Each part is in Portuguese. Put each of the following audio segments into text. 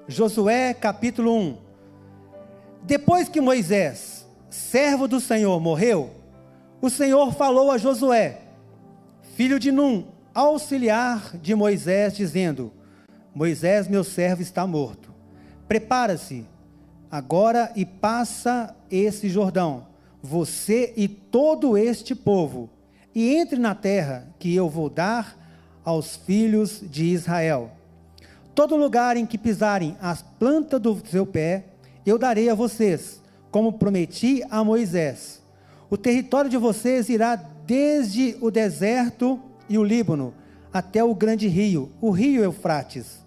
Josué capítulo 1. Depois que Moisés, servo do Senhor, morreu, o Senhor falou a Josué, filho de Num, auxiliar de Moisés, dizendo: Moisés, meu servo, está morto. Prepara-se agora e passa esse Jordão, você e todo este povo, e entre na terra que eu vou dar aos filhos de Israel. Todo lugar em que pisarem as plantas do seu pé, eu darei a vocês, como prometi a Moisés. O território de vocês irá desde o deserto e o Líbano, até o grande rio, o rio Eufrates,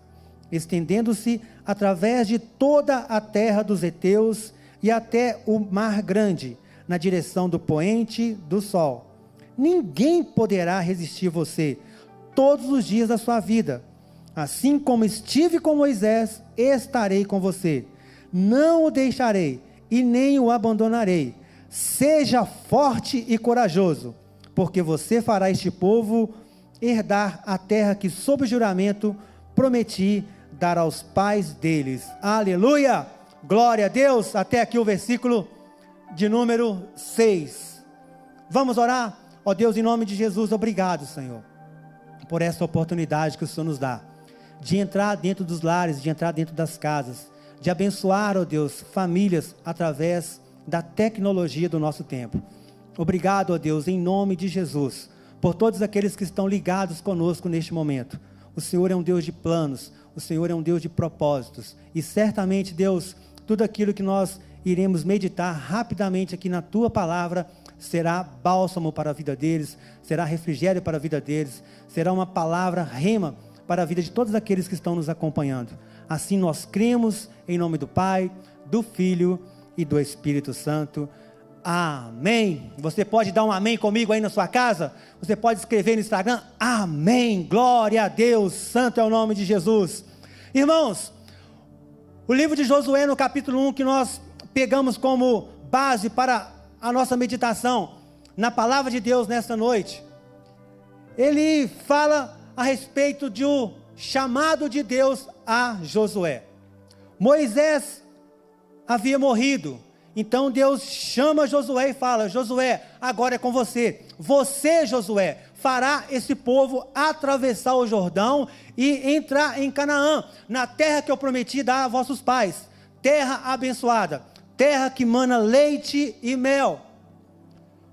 estendendo-se através de toda a terra dos heteus e até o mar grande, na direção do poente do sol. Ninguém poderá resistir você todos os dias da sua vida. Assim como estive com Moisés, estarei com você. Não o deixarei e nem o abandonarei. Seja forte e corajoso, porque você fará este povo herdar a terra que, sob juramento, prometi dar aos pais deles. Aleluia! Glória a Deus! Até aqui o versículo de número 6. Vamos orar? Ó Deus, em nome de Jesus, obrigado, Senhor, por essa oportunidade que o Senhor nos dá, de entrar dentro dos lares, de entrar dentro das casas, de abençoar, ó Deus, famílias através da tecnologia do nosso tempo. Obrigado, ó Deus, em nome de Jesus, por todos aqueles que estão ligados conosco neste momento. O Senhor é um Deus de planos, o Senhor é um Deus de propósitos, e certamente, Deus, tudo aquilo que nós iremos meditar rapidamente aqui na Tua Palavra, será bálsamo para a vida deles, será refrigério para a vida deles, será uma palavra rema para a vida de todos aqueles que estão nos acompanhando. Assim nós cremos em nome do Pai, do Filho e do Espírito Santo. Amém. Você pode dar um amém comigo aí na sua casa? Você pode escrever no Instagram: amém, glória a Deus, santo é o nome de Jesus. Irmãos, o livro de Josué, no capítulo 1, que nós pegamos como base para a nossa meditação na palavra de Deus nesta noite, ele fala a respeito de um chamado de Deus a Josué. Moisés havia morrido, então Deus chama Josué e fala: Josué, agora é com você. Você, Josué, fará esse povo atravessar o Jordão e entrar em Canaã, na terra que eu prometi dar a vossos pais, terra abençoada, terra que mana leite e mel.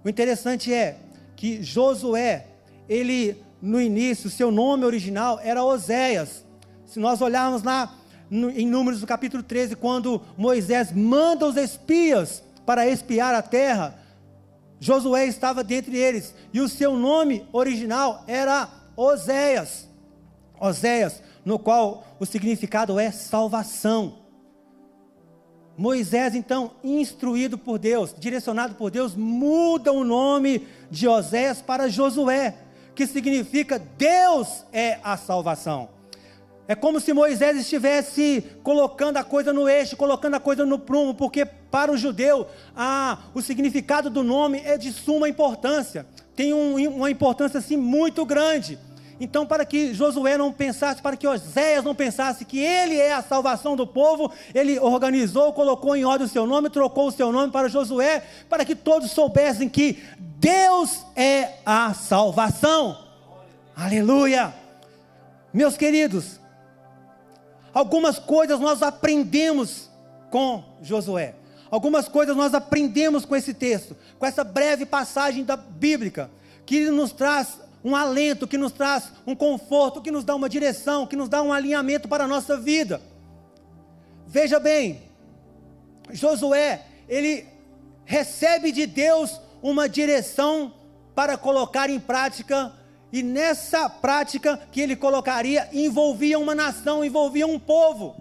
O interessante é que Josué, ele no início, seu nome original era Oséias. Se nós olharmos lá em Números do capítulo 13, quando Moisés manda os espias para espiar a terra, Josué estava dentre eles, e o seu nome original era Oséias. Oséias, no qual o significado é salvação. Moisés, então, instruído por Deus, direcionado por Deus, muda o nome de Oséias para Josué, que significa Deus é a salvação. É como se Moisés estivesse colocando a coisa no eixo, colocando a coisa no prumo, porque para o judeu, o significado do nome é de suma importância, tem uma importância assim muito grande. Então, para que Josué não pensasse, para que Oséias não pensasse que ele é a salvação do povo, ele organizou, colocou em ordem o seu nome, trocou o seu nome para Josué, para que todos soubessem que Deus é a salvação. Aleluia! Meus queridos, algumas coisas nós aprendemos com Josué, algumas coisas nós aprendemos com esse texto, com essa breve passagem bíblica, que nos traz um alento, que nos traz um conforto, que nos dá uma direção, que nos dá um alinhamento para a nossa vida. Veja bem, Josué, ele recebe de Deus uma direção para colocar em prática, e nessa prática que ele colocaria, envolvia uma nação, envolvia um povo.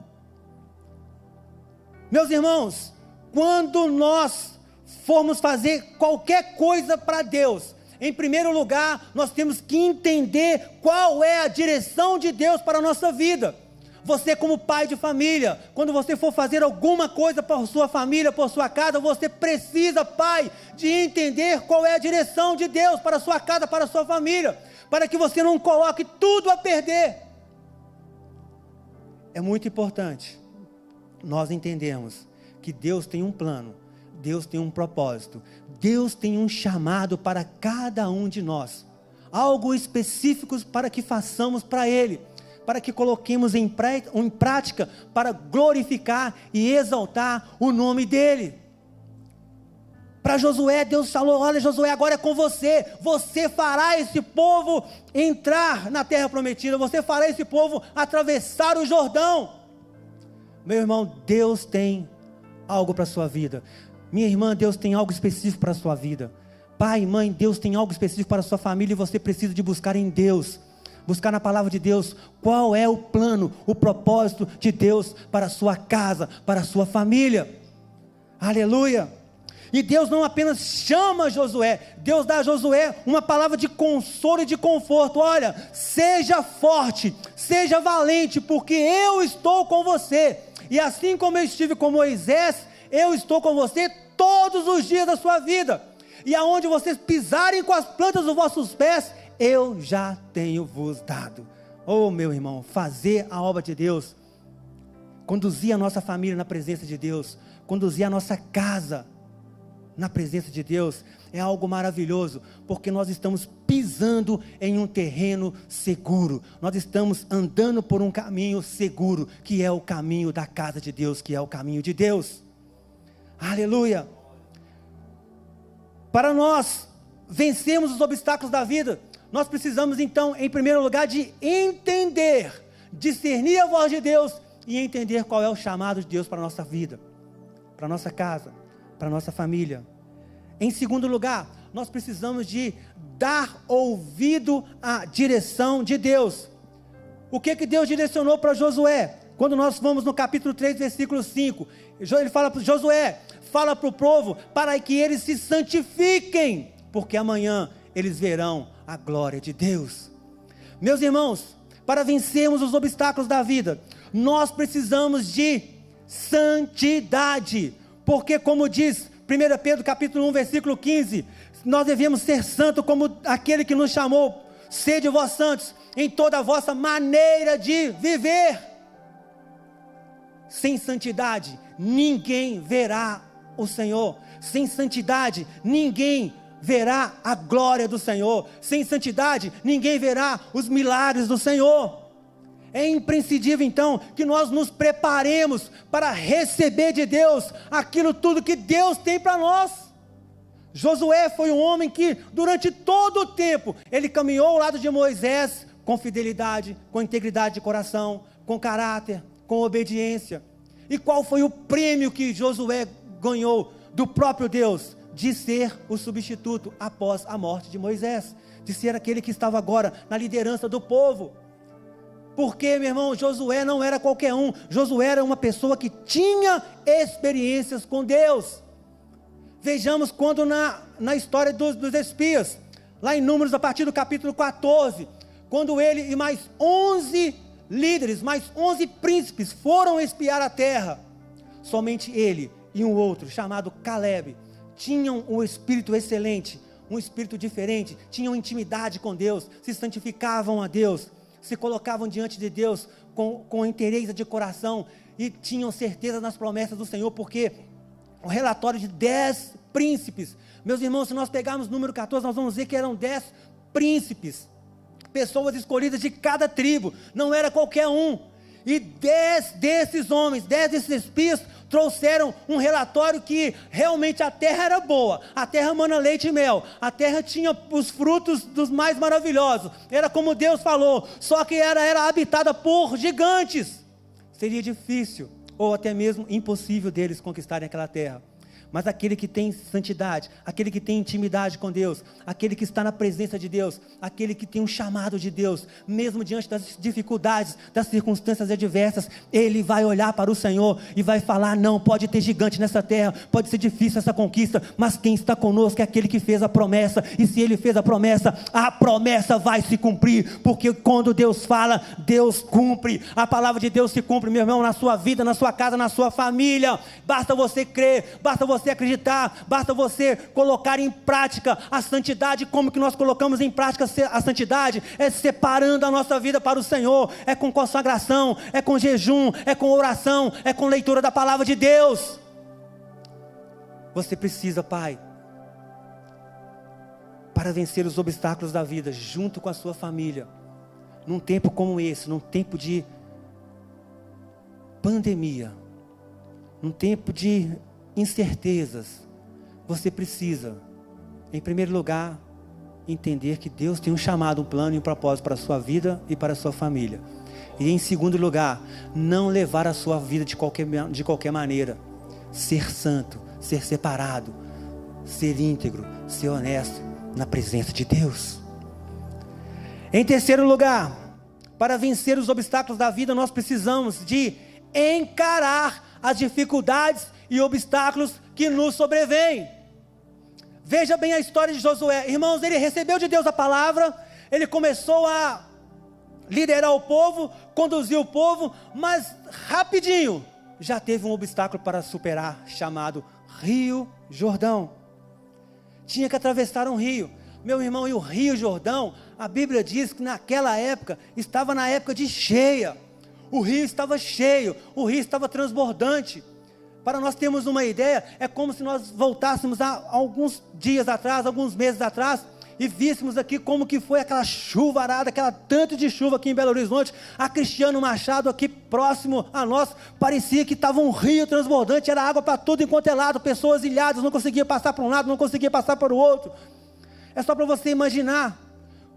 Meus irmãos, quando nós formos fazer qualquer coisa para Deus, em primeiro lugar, nós temos que entender qual é a direção de Deus para a nossa vida. Você, como pai de família, quando você for fazer alguma coisa por sua família, por sua casa, você precisa, pai, de entender qual é a direção de Deus para a sua casa, para a sua família, para que você não coloque tudo a perder. É muito importante nós entendemos que Deus tem um plano, Deus tem um propósito, Deus tem um chamado para cada um de nós, algo específico para que façamos para Ele, para que coloquemos em prática, para glorificar e exaltar o nome dEle. Para Josué, Deus falou: olha Josué, agora é com você, você fará esse povo entrar na terra prometida, você fará esse povo atravessar o Jordão. Meu irmão, Deus tem algo para a sua vida. Minha irmã, Deus tem algo específico para a sua vida. Pai, mãe, Deus tem algo específico para a sua família, e você precisa de buscar em Deus, buscar na palavra de Deus, qual é o plano, o propósito de Deus para a sua casa, para a sua família. Aleluia! E Deus não apenas chama Josué, Deus dá a Josué uma palavra de consolo e de conforto. Olha, seja forte, seja valente, porque eu estou com você. E assim como eu estive com Moisés, eu estou com você todos os dias da sua vida. E aonde vocês pisarem com as plantas dos vossos pés, eu já tenho vos dado. Oh, meu irmão, fazer a obra de Deus, conduzir a nossa família na presença de Deus, conduzir a nossa casa na presença de Deus, é algo maravilhoso, porque nós estamos pisando em um terreno seguro, nós estamos andando por um caminho seguro, que é o caminho da casa de Deus, que é o caminho de Deus. Aleluia! Para nós vencermos os obstáculos da vida, nós precisamos então, em primeiro lugar, de entender, discernir a voz de Deus e entender qual é o chamado de Deus para a nossa vida, para a nossa casa, para a nossa família. Em segundo lugar, nós precisamos de dar ouvido à direção de Deus. O que Deus direcionou para Josué? Quando nós vamos no capítulo 3, versículo 5, ele fala para Josué, fala para o povo, para que eles se santifiquem, porque amanhã eles verão a glória de Deus. Meus irmãos, para vencermos os obstáculos da vida, nós precisamos de santidade, porque como diz 1 Pedro capítulo 1, versículo 15, nós devemos ser santos como aquele que nos chamou, sede vós santos, em toda a vossa maneira de viver. Sem santidade, ninguém verá o Senhor. Sem santidade, ninguém verá a glória do Senhor. Sem santidade, ninguém verá os milagres do Senhor. É imprescindível então que nós nos preparemos para receber de Deus aquilo tudo que Deus tem para nós. Josué foi um homem que durante todo o tempo, ele caminhou ao lado de Moisés com fidelidade, com integridade de coração, com caráter, com obediência. E qual foi o prêmio que Josué ganhou do próprio Deus? De ser o substituto após a morte de Moisés, de ser aquele que estava agora na liderança do povo. Porque, meu irmão, Josué não era qualquer um. Josué era uma pessoa que tinha experiências com Deus. Vejamos quando na história dos espias, lá em Números, a partir do capítulo 14, quando ele e mais 11 líderes, mais 11 príncipes foram espiar a terra, somente ele e um outro, chamado Caleb, tinham um espírito excelente, um espírito diferente, tinham intimidade com Deus, se santificavam a Deus, se colocavam diante de Deus com interesse de coração e tinham certeza nas promessas do Senhor, porque o relatório de 10 príncipes, meus irmãos, se nós pegarmos o número 14, nós vamos ver que eram 10 príncipes, pessoas escolhidas de cada tribo, não era qualquer um, e 10 desses homens, 10 desses espias, trouxeram um relatório que realmente a terra era boa, a terra mana leite e mel, a terra tinha os frutos dos mais maravilhosos, era como Deus falou, só que era habitada por gigantes, seria difícil, ou até mesmo impossível deles conquistarem aquela terra. Mas aquele que tem santidade, aquele que tem intimidade com Deus, aquele que está na presença de Deus, aquele que tem um chamado de Deus, mesmo diante das dificuldades, das circunstâncias adversas, ele vai olhar para o Senhor e vai falar: não, pode ter gigante nessa terra, pode ser difícil essa conquista, mas quem está conosco é aquele que fez a promessa, e se ele fez a promessa vai se cumprir, porque quando Deus fala, Deus cumpre, a palavra de Deus se cumpre, meu irmão, na sua vida, na sua casa, na sua família, basta você crer, basta você você acreditar, basta você colocar em prática a santidade. Como que nós colocamos em prática a santidade? É separando a nossa vida para o Senhor, é com consagração, é com jejum, é com oração, é com leitura da palavra de Deus. Você precisa, Pai, para vencer os obstáculos da vida, junto com a sua família, num tempo como esse, num tempo de pandemia, num tempo de incertezas, você precisa, em primeiro lugar, entender que Deus tem um chamado, um plano e um propósito para a sua vida e para a sua família. E em segundo lugar, não levar a sua vida de qualquer maneira. Ser santo, ser separado, ser íntegro, ser honesto na presença de Deus. Em terceiro lugar, para vencer os obstáculos da vida, nós precisamos de encarar as dificuldades e obstáculos que nos sobrevêm. Veja bem a história de Josué. Irmãos, ele recebeu de Deus a palavra, ele começou a liderar o povo, conduzir o povo, mas rapidinho já teve um obstáculo para superar, chamado Rio Jordão. Tinha que atravessar um rio. Meu irmão, e o Rio Jordão, a Bíblia diz que naquela época, estava na época de cheia. O rio estava cheio, o rio estava transbordante. Para nós termos uma ideia, é como se nós voltássemos a alguns dias atrás, alguns meses atrás, e víssemos aqui como que foi aquela chuvarada, aquela tanto de chuva aqui em Belo Horizonte. A Cristiano Machado aqui próximo a nós, parecia que estava um rio transbordante, era água para tudo enquanto é lado, pessoas ilhadas, não conseguiam passar para um lado, não conseguiam passar para o outro. É só para você imaginar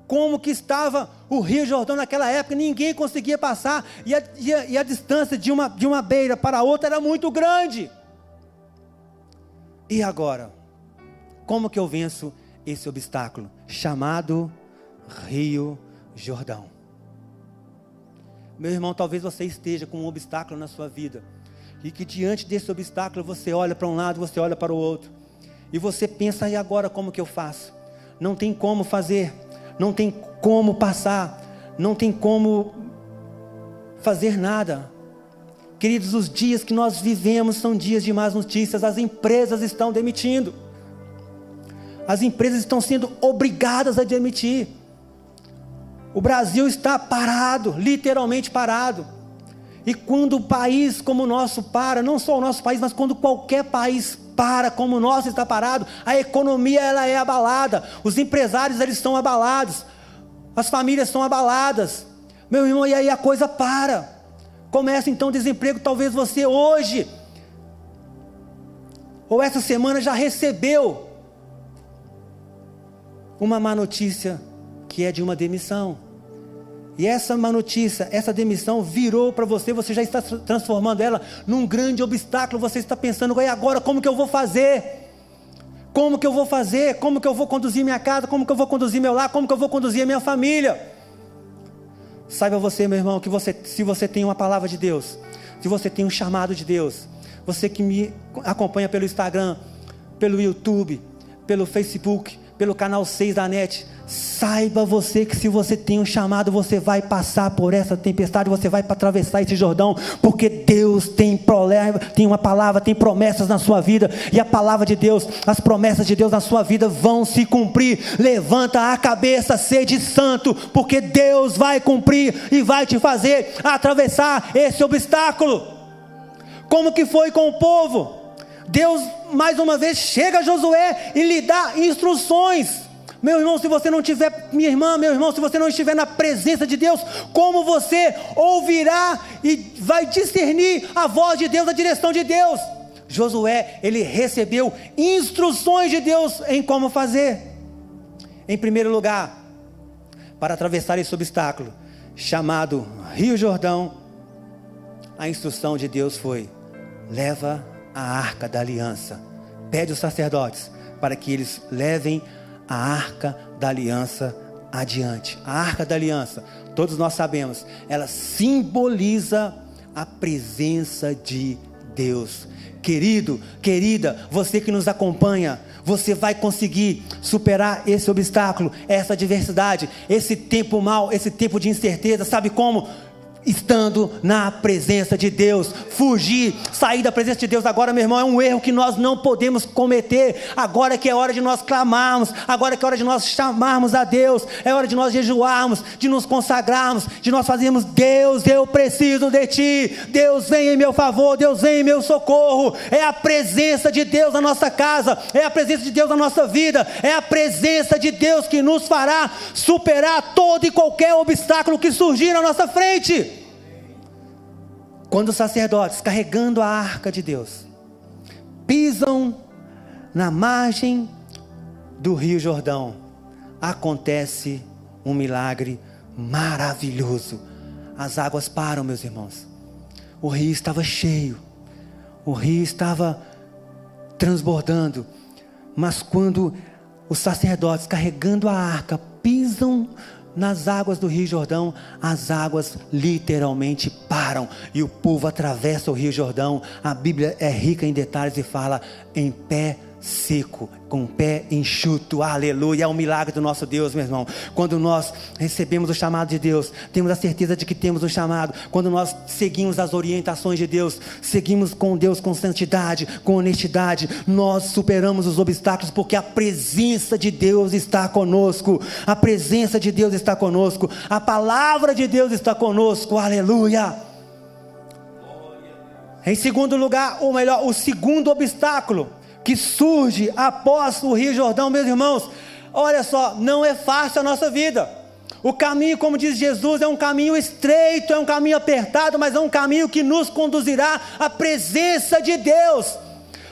como que estava o Rio Jordão naquela época. Ninguém conseguia passar, e a distância de uma beira para a outra era muito grande. E agora, como que eu venço esse obstáculo, chamado Rio Jordão? Meu irmão, talvez você esteja com um obstáculo na sua vida, e que diante desse obstáculo, você olha para um lado, você olha para o outro, e você pensa, e agora como que eu faço? Não tem como fazer, não tem como passar, não tem como fazer nada. Queridos, os dias que nós vivemos são dias de más notícias. As empresas estão demitindo, as empresas estão sendo obrigadas a demitir. O Brasil está parado, literalmente parado. E quando um país como o nosso para, não só o nosso país, mas quando qualquer país para, como o nosso está parado, a economia ela é abalada, os empresários eles estão abalados, as famílias estão abaladas, meu irmão, e aí a coisa para, começa então o desemprego. Talvez você hoje, ou essa semana já recebeu uma má notícia, que é de uma demissão. E essa má notícia, essa demissão virou para você, você já está transformando ela num grande obstáculo. Você está pensando, e agora como que eu vou fazer? Como que eu vou fazer? Como que eu vou conduzir minha casa? Como que eu vou conduzir meu lar? Como que eu vou conduzir a minha família? Saiba você, meu irmão, que se você tem uma palavra de Deus, se você tem um chamado de Deus, você que me acompanha pelo Instagram, pelo YouTube, pelo Facebook, pelo canal 6 da NET, saiba você que se você tem um chamado, você vai passar por essa tempestade, você vai atravessar esse Jordão, porque Deus tem uma palavra, tem promessas na sua vida, e a palavra de Deus, as promessas de Deus na sua vida vão se cumprir. Levanta a cabeça, sede santo, porque Deus vai cumprir e vai te fazer atravessar esse obstáculo. Como que foi com o povo? Deus mais uma vez chega a Josué e lhe dá instruções. Meu irmão, se você não tiver, minha irmã, meu irmão, se você não estiver na presença de Deus, como você ouvirá e vai discernir a voz de Deus, a direção de Deus? Josué, ele recebeu instruções de Deus em como fazer. Em primeiro lugar, para atravessar esse obstáculo, chamado Rio Jordão, a instrução de Deus foi: leva a arca da aliança. Pede aos sacerdotes para que eles levem a arca da aliança adiante. A arca da aliança, todos nós sabemos, ela simboliza a presença de Deus. Querido, querida, você que nos acompanha, você vai conseguir superar esse obstáculo, essa adversidade, esse tempo mau, esse tempo de incerteza. Sabe como? estando na presença de Deus. Fugir, sair da presença de Deus agora, meu irmão, é um erro que nós não podemos cometer. Agora que é hora de nós clamarmos, agora que é hora de nós chamarmos a Deus, é hora de nós jejuarmos, de nos consagrarmos, de nós fazermos: Deus, eu preciso de Ti, Deus vem em meu favor, Deus vem em meu socorro. É a presença de Deus na nossa casa, é a presença de Deus na nossa vida, é a presença de Deus que nos fará superar todo e qualquer obstáculo que surgir na nossa frente. Quando os sacerdotes, carregando a arca de Deus, pisam na margem do Rio Jordão, acontece um milagre maravilhoso. As águas param, meus irmãos. O rio estava cheio, o rio estava transbordando, mas quando os sacerdotes, carregando a arca, pisam nas águas do Rio Jordão, as águas literalmente param e o povo atravessa o Rio Jordão. A Bíblia é rica em detalhes e fala: em pé seco, com o pé enxuto. Aleluia, é um milagre do nosso Deus, meu irmão. Quando nós recebemos o chamado de Deus, temos a certeza de que temos um chamado. Quando nós seguimos as orientações de Deus, seguimos com Deus com santidade, com honestidade, nós superamos os obstáculos, porque a presença de Deus está conosco. A presença de Deus está conosco, a palavra de Deus está conosco. Aleluia. Em segundo lugar, ou melhor, o segundo obstáculo que surge após o Rio Jordão, meus irmãos, olha só, não é fácil a nossa vida. O caminho, como diz Jesus, é um caminho estreito, é um caminho apertado, mas é um caminho que nos conduzirá à presença de Deus.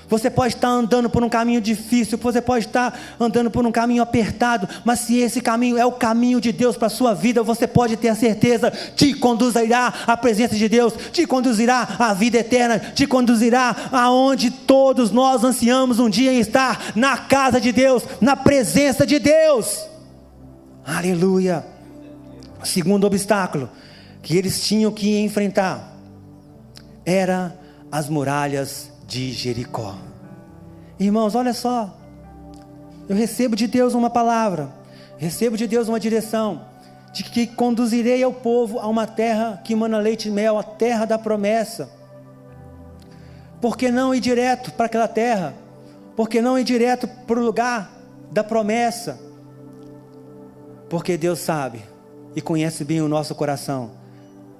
Você pode estar andando por um caminho difícil, você pode estar andando por um caminho apertado, mas se esse caminho é o caminho de Deus para a sua vida, você pode ter a certeza: te conduzirá à presença de Deus, te conduzirá à vida eterna, te conduzirá aonde todos nós ansiamos um dia em estar, na casa de Deus, na presença de Deus. Aleluia. O segundo obstáculo que eles tinham que enfrentar era as muralhas de Jericó. Irmãos, olha só, eu recebo de Deus uma palavra, recebo de Deus uma direção, de que conduzirei ao povo a uma terra que emana leite e mel, a terra da promessa. Por que não ir direto para aquela terra? Por que não ir direto para o lugar da promessa? Porque Deus sabe e conhece bem o nosso coração,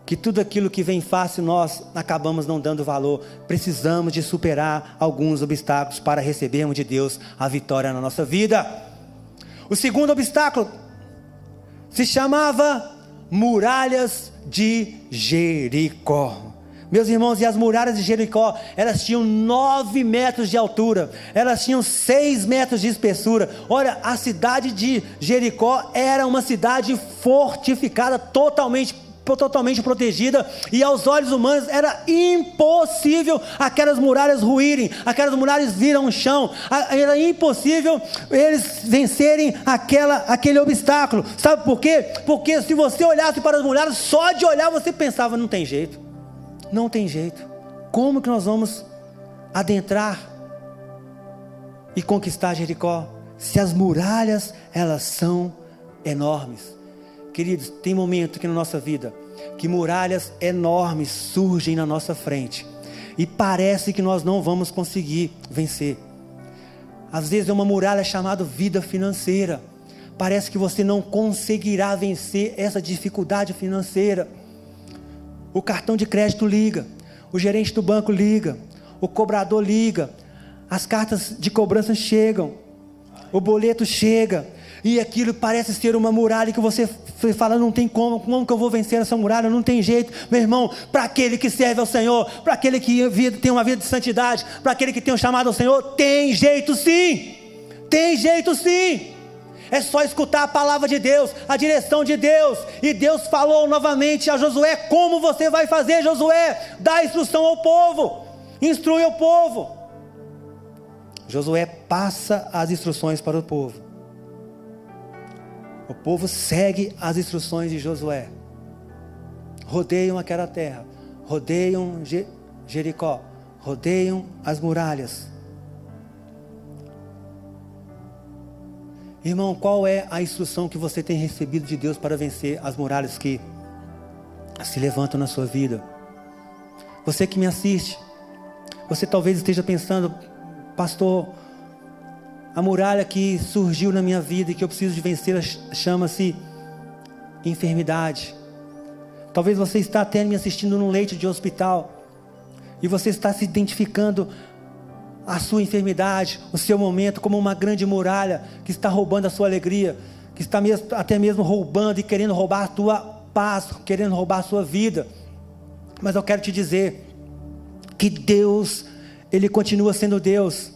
que tudo aquilo que vem fácil nós acabamos não dando valor. Precisamos de superar alguns obstáculos para recebermos de Deus a vitória na nossa vida. O segundo obstáculo se chamava muralhas de Jericó. Meus irmãos, e as muralhas de Jericó, elas tinham 9 metros de altura, elas tinham 6 metros de espessura. Olha, a cidade de Jericó era uma cidade fortificada, totalmente protegida, e aos olhos humanos era impossível aquelas muralhas ruírem, aquelas muralhas viram o chão, era impossível eles vencerem aquele obstáculo. Sabe por quê? Porque se você olhasse para as muralhas, só de olhar você pensava: não tem jeito, não tem jeito, como que nós vamos adentrar e conquistar Jericó, se as muralhas elas são enormes? Queridos, tem momento aqui na nossa vida que muralhas enormes surgem na nossa frente e parece que nós não vamos conseguir vencer. Às vezes é uma muralha chamada vida financeira. Parece que você não conseguirá vencer essa dificuldade financeira. O cartão de crédito liga, o gerente do banco liga, o cobrador liga, as cartas de cobrança chegam, o boleto chega, e aquilo parece ser uma muralha que você fala: não tem como que eu vou vencer essa muralha? Não tem jeito. Meu irmão, para aquele que serve ao Senhor, para aquele que tem uma vida de santidade, para aquele que tem um chamado ao Senhor, tem jeito sim, tem jeito sim. É só escutar a palavra de Deus, a direção de Deus. E Deus falou novamente a Josué: como você vai fazer, Josué? Dá instrução ao povo, instrui o povo. Josué passa as instruções para o povo. O povo segue as instruções de Josué. Rodeiam aquela terra, rodeiam Jericó, rodeiam as muralhas. Irmão, qual é a instrução que você tem recebido de Deus para vencer as muralhas que se levantam na sua vida. Você que me assiste, você talvez esteja pensando: pastor, a muralha que surgiu na minha vida e que eu preciso de vencer chama-se enfermidade. Talvez você está até me assistindo num leito de hospital e você está se identificando a sua enfermidade, o seu momento, como uma grande muralha que está roubando a sua alegria, que está até mesmo roubando e querendo roubar a tua paz, querendo roubar a sua vida. Mas eu quero te dizer que Deus, Ele continua sendo Deus.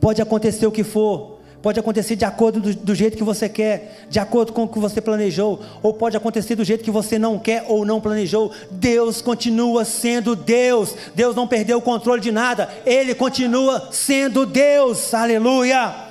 Pode acontecer o que for, pode acontecer de acordo do jeito que você quer, de acordo com o que você planejou, ou pode acontecer do jeito que você não quer ou não planejou. Deus continua sendo Deus. Deus não perdeu o controle de nada, Ele continua sendo Deus. Aleluia!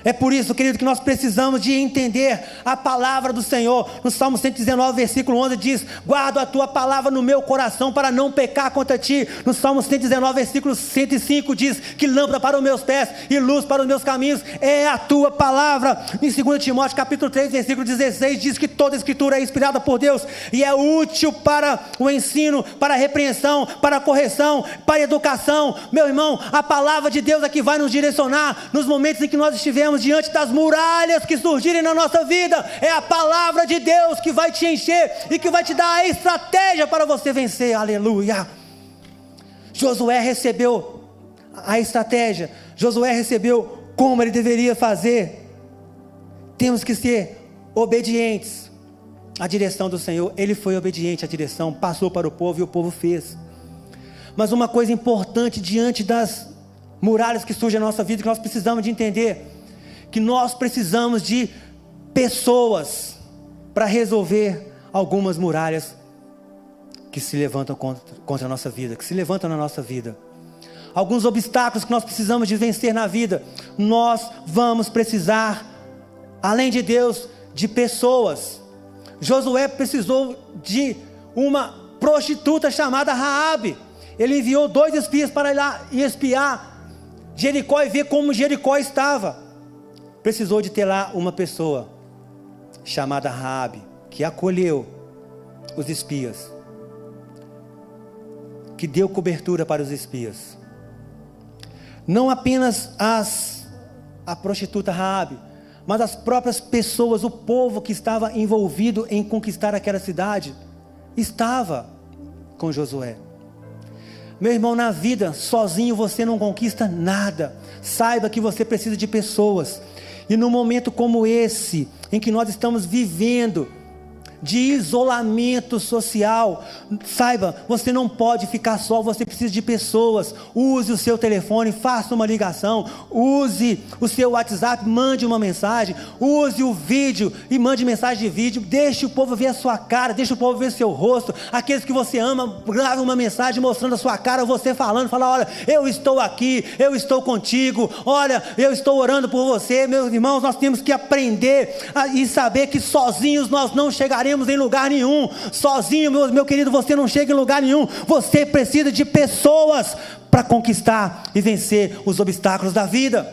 É por isso, querido, que nós precisamos de entender a palavra do Senhor. No Salmo 119, versículo 11 diz: guardo a tua palavra no meu coração para não pecar contra ti. No Salmo 119, versículo 105 diz que lâmpada para os meus pés e luz para os meus caminhos é a tua palavra. Em 2 Timóteo capítulo 3, versículo 16 diz que toda a escritura é inspirada por Deus e é útil para o ensino, para a repreensão, para a correção, para a educação. Meu irmão, a palavra de Deus é que vai nos direcionar nos momentos em que nós estivermos diante das muralhas que surgirem na nossa vida. É a palavra de Deus que vai te encher e que vai te dar a estratégia para você vencer. Aleluia! Josué recebeu a estratégia, Josué recebeu como ele deveria fazer. Temos que ser obedientes à direção do Senhor. Ele foi obediente à direção, passou para o povo e o povo fez. Mas uma coisa importante diante das muralhas que surgem na nossa vida, que nós precisamos de entender, que nós precisamos de pessoas para resolver algumas muralhas que se levantam contra a nossa vida, que se levantam na nossa vida. Alguns obstáculos que nós precisamos de vencer na vida. Nós vamos precisar, além de Deus, de pessoas. Josué precisou de uma prostituta chamada Raabe. Ele enviou 2 espias para ir lá e espiar Jericó e ver como Jericó estava. Precisou de ter lá uma pessoa chamada Raabe, que acolheu os espias, que deu cobertura para os espias. Não apenas a prostituta Raabe, mas as próprias pessoas, o povo que estava envolvido em conquistar aquela cidade, estava com Josué. Meu irmão, na vida, sozinho você não conquista nada. Saiba que você precisa de pessoas. E num momento como esse, em que nós estamos vivendo de isolamento social, saiba, você não pode ficar só, você precisa de pessoas. Use o seu telefone, faça uma ligação, use o seu WhatsApp, mande uma mensagem, use o vídeo e mande mensagem de vídeo, deixe o povo ver a sua cara, deixe o povo ver o seu rosto. Aqueles que você ama, grave uma mensagem mostrando a sua cara, você falando, fala: olha, eu estou aqui, eu estou contigo, olha, eu estou orando por você. Meus irmãos, nós temos que aprender e saber que sozinhos nós não chegaremos em lugar nenhum. Sozinho, meu querido, você não chega em lugar nenhum. Você precisa de pessoas para conquistar e vencer os obstáculos da vida.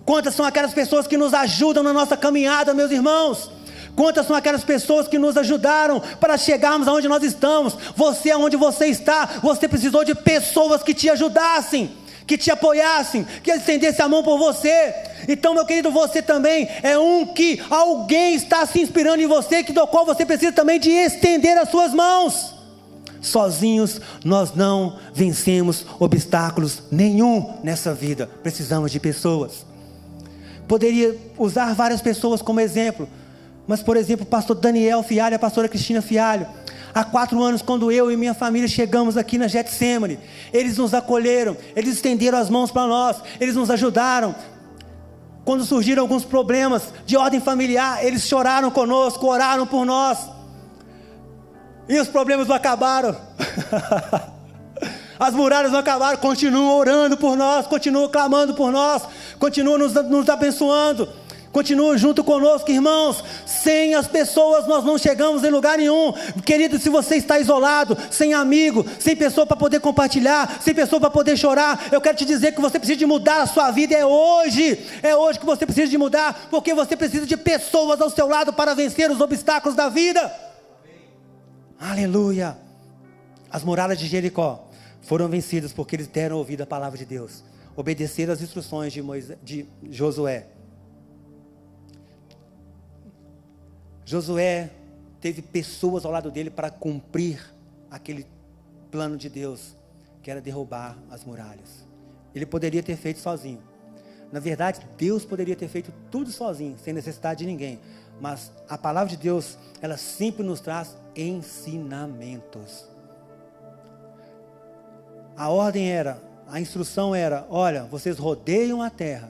Quantas são aquelas pessoas que nos ajudam na nossa caminhada, meus irmãos? Quantas são aquelas pessoas que nos ajudaram para chegarmos aonde nós estamos? Você, aonde você está, você precisou de pessoas que te ajudassem, que te apoiassem, que estendessem a mão por você. Então, meu querido, você também é um que alguém está se inspirando em você, do qual você precisa também de estender as suas mãos. Sozinhos nós não vencemos obstáculos nenhum nessa vida. Precisamos de pessoas. Poderia usar várias pessoas como exemplo, mas, por exemplo, o pastor Daniel Fialho, a pastora Cristina Fialho. Há 4 anos, quando eu e minha família chegamos aqui na Getsemane, eles nos acolheram, eles estenderam as mãos para nós, eles nos ajudaram. Quando surgiram alguns problemas de ordem familiar, eles choraram conosco, oraram por nós. E os problemas não acabaram. As muralhas não acabaram, continuam orando por nós, continuam clamando por nós, continuam nos abençoando. Continua junto conosco, irmãos. Sem as pessoas nós não chegamos em lugar nenhum. Querido, se você está isolado, sem amigo, sem pessoa para poder compartilhar, sem pessoa para poder chorar, eu quero te dizer que você precisa de mudar a sua vida. É hoje que você precisa de mudar, porque você precisa de pessoas ao seu lado para vencer os obstáculos da vida. Aleluia. As muralhas de Jericó foram vencidas porque eles deram ouvido à palavra de Deus, obedeceram às instruções de Josué. Josué teve pessoas ao lado dele para cumprir aquele plano de Deus, que era derrubar as muralhas. Ele poderia ter feito sozinho. Na verdade, Deus poderia ter feito tudo sozinho, sem necessidade de ninguém. Mas a palavra de Deus, ela sempre nos traz ensinamentos. A ordem era, a instrução era: olha, vocês rodeiam a terra,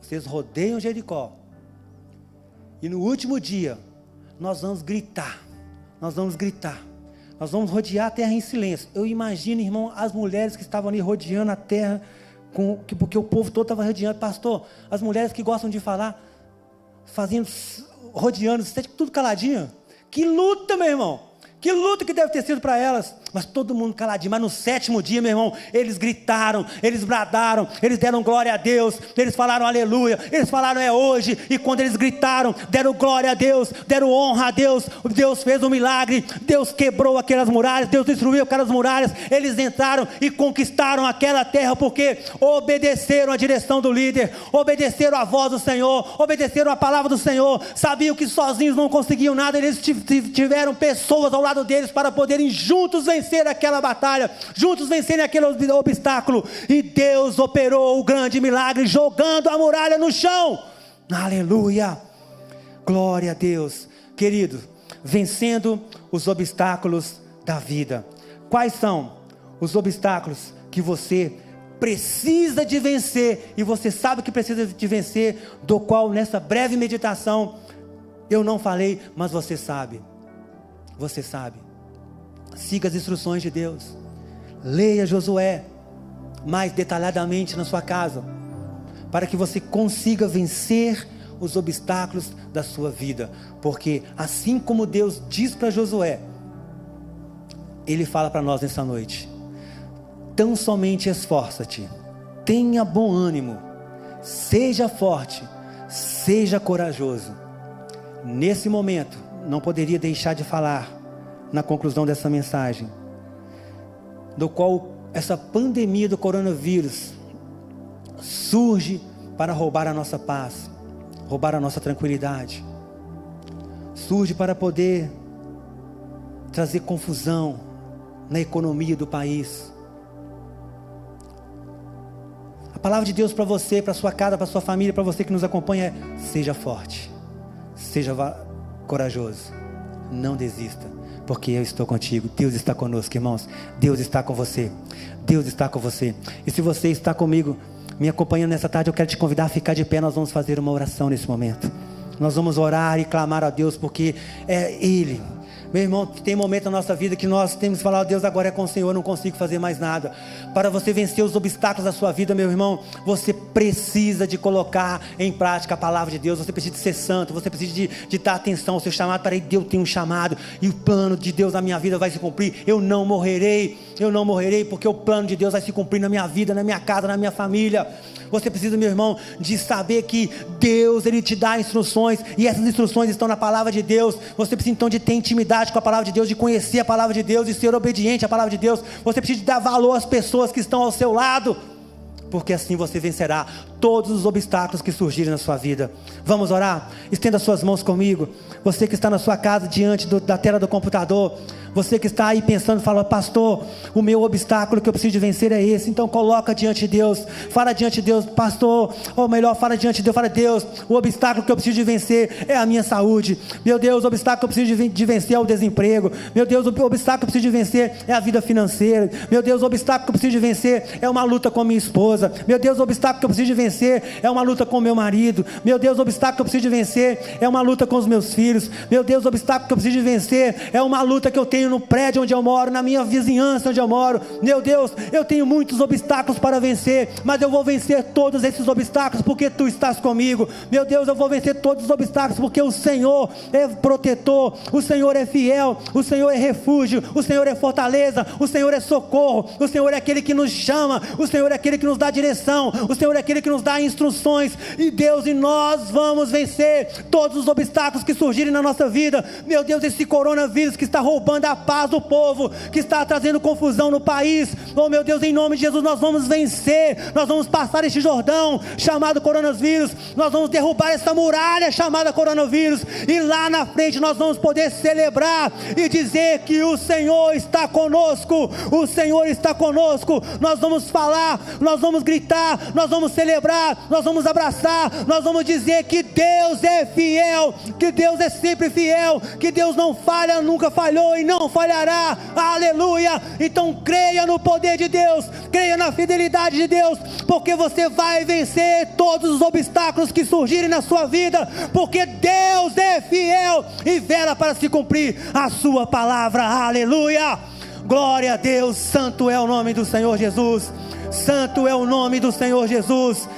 vocês rodeiam Jericó, e no último dia, nós vamos gritar, nós vamos rodear a terra em silêncio. Eu imagino, irmão, as mulheres que estavam ali rodeando a terra, porque o povo todo estava rodeando. Pastor, as mulheres que gostam de falar, rodeando, tudo caladinho. Que luta, meu irmão, que luta que deve ter sido para elas. Mas todo mundo caladinho. Mas no 7º dia, meu irmão, eles gritaram, eles bradaram, eles deram glória a Deus, eles falaram aleluia, eles falaram é hoje. E quando eles gritaram, deram glória a Deus, deram honra a Deus, Deus fez um milagre, Deus quebrou aquelas muralhas, Deus destruiu aquelas muralhas. Eles entraram e conquistaram aquela terra, porque obedeceram a direção do líder, obedeceram a voz do Senhor, obedeceram a palavra do Senhor. Sabiam que sozinhos não conseguiam nada, eles tiveram pessoas ao lado deles para poderem juntos vencer aquela batalha, juntos vencerem aquele obstáculo. E Deus operou o grande milagre, jogando a muralha no chão. Aleluia, glória a Deus. Querido, vencendo os obstáculos da vida. Quais são os obstáculos que você precisa de vencer, e você sabe que precisa de vencer, do qual nessa breve meditação eu não falei, mas você sabe. Você sabe. Siga as instruções de Deus. Leia Josué mais detalhadamente na sua casa, para que você consiga vencer os obstáculos da sua vida. Porque assim como Deus diz para Josué, Ele fala para nós nessa noite: tão somente esforça-te, tenha bom ânimo, seja forte, seja corajoso. Nesse momento, não poderia deixar de falar na conclusão dessa mensagem, do qual essa pandemia do coronavírus surge para roubar a nossa paz, roubar a nossa tranquilidade, surge para poder trazer confusão na economia do país. A palavra de Deus para você, para sua casa, para sua família, para você que nos acompanha é: seja forte, seja corajoso, não desista, porque eu estou contigo. Deus está conosco, irmãos. Deus está com você. Deus está com você. E se você está comigo, me acompanhando nessa tarde, eu quero te convidar a ficar de pé. Nós vamos fazer uma oração nesse momento. Nós vamos orar e clamar a Deus, porque é Ele. Meu irmão, tem momento na nossa vida que nós temos que falar: Deus, agora é com o Senhor, eu não consigo fazer mais nada. Para você vencer os obstáculos da sua vida, meu irmão, você precisa de colocar em prática a palavra de Deus. Você precisa de ser santo, você precisa de dar atenção ao seu chamado. Peraí, Deus tem um chamado, e o plano de Deus na minha vida vai se cumprir. Eu não morrerei, porque o plano de Deus vai se cumprir na minha vida, na minha casa, na minha família. Você precisa, meu irmão, de saber que Deus, Ele te dá instruções, e essas instruções estão na palavra de Deus. Você precisa então de ter intimidade com a palavra de Deus, de conhecer a palavra de Deus, de ser obediente à palavra de Deus. Você precisa de dar valor às pessoas que estão ao seu lado, porque assim você vencerá todos os obstáculos que surgirem na sua vida. Vamos orar? Estenda suas mãos comigo. Você que está na sua casa, diante da tela do computador, você que está aí pensando, fala: pastor, o meu obstáculo que eu preciso de vencer é esse. Então coloca diante de Deus, fala diante de Deus: pastor, ou melhor, fala diante de Deus, fala: Deus, o obstáculo que eu preciso de vencer é a minha saúde. Meu Deus, o obstáculo que eu preciso de vencer é o desemprego. Meu Deus, o obstáculo que eu preciso de vencer é a vida financeira. Meu Deus, o obstáculo que eu preciso de vencer é uma luta com a minha esposa. Meu Deus, o obstáculo que eu preciso de vencer é uma luta com o meu marido. Meu Deus, o obstáculo que eu preciso de vencer é uma luta com os meus filhos. Meu Deus, o obstáculo que eu preciso de vencer é uma luta que eu tenho no prédio onde eu moro, na minha vizinhança onde eu moro. Meu Deus, eu tenho muitos obstáculos para vencer, mas eu vou vencer todos esses obstáculos porque Tu estás comigo. Meu Deus, eu vou vencer todos os obstáculos porque o Senhor é protetor, o Senhor é fiel, o Senhor é refúgio, o Senhor é fortaleza, o Senhor é socorro, o Senhor é aquele que nos chama, o Senhor é aquele que nos dá direção, o Senhor é aquele que nos dá instruções, e Deus, e nós vamos vencer todos os obstáculos que surgirem na nossa vida. Meu Deus, esse coronavírus que está roubando a paz do povo, que está trazendo confusão no país, oh meu Deus, em nome de Jesus, nós vamos vencer, nós vamos passar este Jordão, chamado coronavírus, nós vamos derrubar essa muralha chamada coronavírus, e lá na frente nós vamos poder celebrar e dizer que o Senhor está conosco, o Senhor está conosco. Nós vamos falar, nós vamos gritar, nós vamos celebrar, nós vamos abraçar, nós vamos dizer que Deus é fiel, que Deus é sempre fiel, que Deus não falha, nunca falhou e não falhará. Aleluia! Então creia no poder de Deus, creia na fidelidade de Deus, porque você vai vencer todos os obstáculos que surgirem na sua vida, porque Deus é fiel e vela para se cumprir a sua palavra. Aleluia! Glória a Deus. Santo é o nome do Senhor Jesus, santo é o nome do Senhor Jesus.